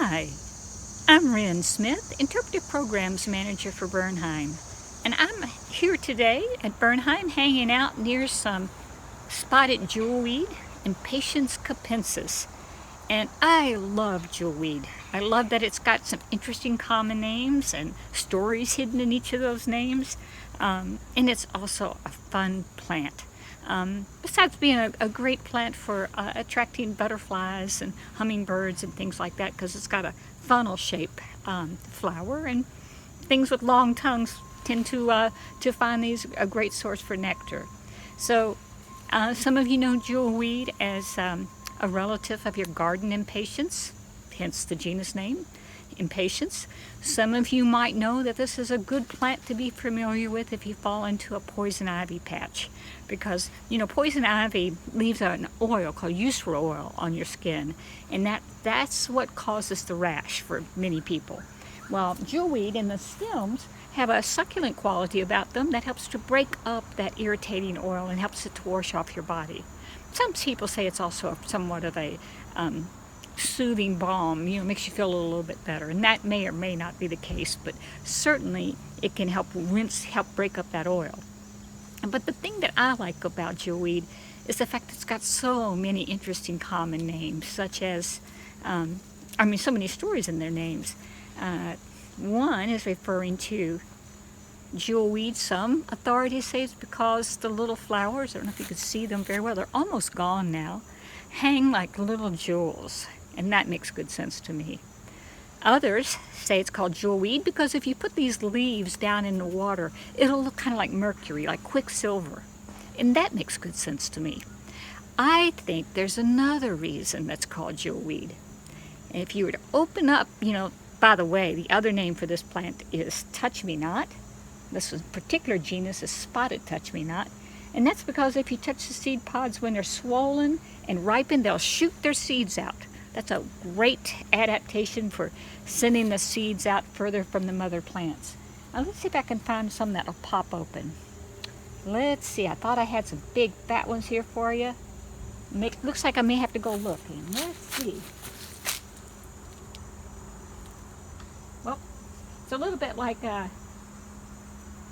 Hi, I'm Wren Smith, Interpretive Programs Manager for Bernheim, and I'm here today at Bernheim hanging out near some spotted jewelweed and Patience capensis. And I love jewelweed. I love that it's got some interesting common names and stories hidden in each of those names, and it's also a fun plant. Besides being a great plant for attracting butterflies and hummingbirds and things like that, because it's got a funnel shape flower, and things with long tongues tend to find these a great source for nectar. So some of you know jewelweed as a relative of your garden impatiens, hence the genus name, impatiens. Some of you might know that this is a good plant to be familiar with if you fall into a poison ivy patch, because poison ivy leaves an oil called useful oil on your skin, and that's what causes the rash for many people. Well, jewelweed and the stems have a succulent quality about them that helps to break up that irritating oil and helps it to wash off your body. Some people say it's also somewhat of a soothing balm, makes you feel a little bit better, and that may or may not be the case, but certainly it can help break up that oil. But the thing that I like about jewelweed is the fact that it's got so many interesting common names, such as, so many stories in their names. One is referring to jewelweed. Some authorities say it's because the little flowers, I don't know if you can see them very well, they're almost gone now, hang like little jewels, and that makes good sense to me. Others say it's called jewelweed because if you put these leaves down in the water, it'll look kind of like mercury, like quicksilver, and that makes good sense to me. I think there's another reason that's called jewelweed. And if you were to open up, by the way, the other name for this plant is touch-me-not. This particular genus is spotted touch-me-not. And that's because if you touch the seed pods when they're swollen and ripen, they'll shoot their seeds out. That's a great adaptation for sending the seeds out further from the mother plants. Now let's see if I can find some that'll pop open. Let's see, I thought I had some big fat ones here for you. Looks like I may have to go looking. Let's see. Well, it's a little bit like, there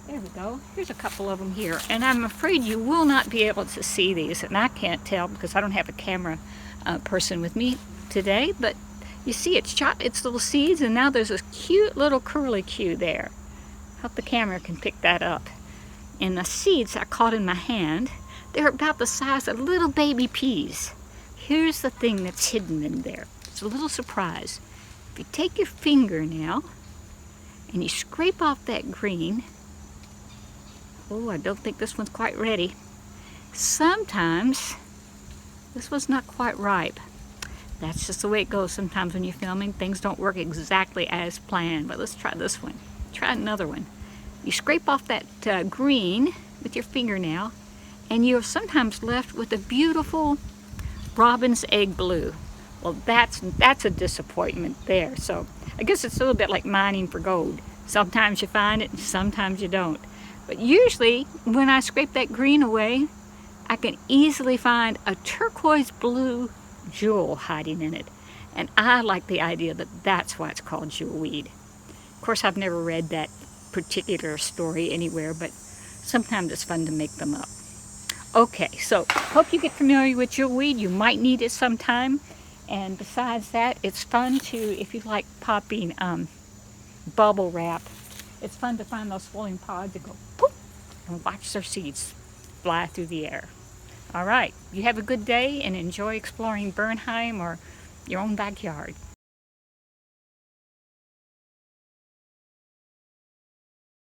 we go. Here's a couple of them here. And I'm afraid you will not be able to see these. And I can't tell because I don't have a camera person with me today. But you see it's shot its little seeds, and now there's this cute little curlicue there. Hope the camera can pick that up. And the seeds I caught in my hand, they're about the size of little baby peas. Here's the thing that's hidden in there. It's a little surprise. If you take your finger now and you scrape off that green, oh, I don't think this one's quite ready. Sometimes this one's not quite ripe. That's just the way it goes sometimes when you're filming. Things don't work exactly as planned. But let's try this one. Try another one. You scrape off that green with your fingernail, and you're sometimes left with a beautiful robin's egg blue. Well, that's a disappointment there. So I guess it's a little bit like mining for gold. Sometimes you find it and sometimes you don't. But usually when I scrape that green away, I can easily find a turquoise blue jewel hiding in it. And I like the idea that that's why it's called jewelweed. Of course, I've never read that particular story anywhere, but sometimes it's fun to make them up. Okay, so hope you get familiar with jewelweed. You might need it sometime. And besides that, it's fun to, if you like popping bubble wrap, it's fun to find those swelling pods and go poof and watch their seeds fly through the air. All right, you have a good day and enjoy exploring Bernheim or your own backyard.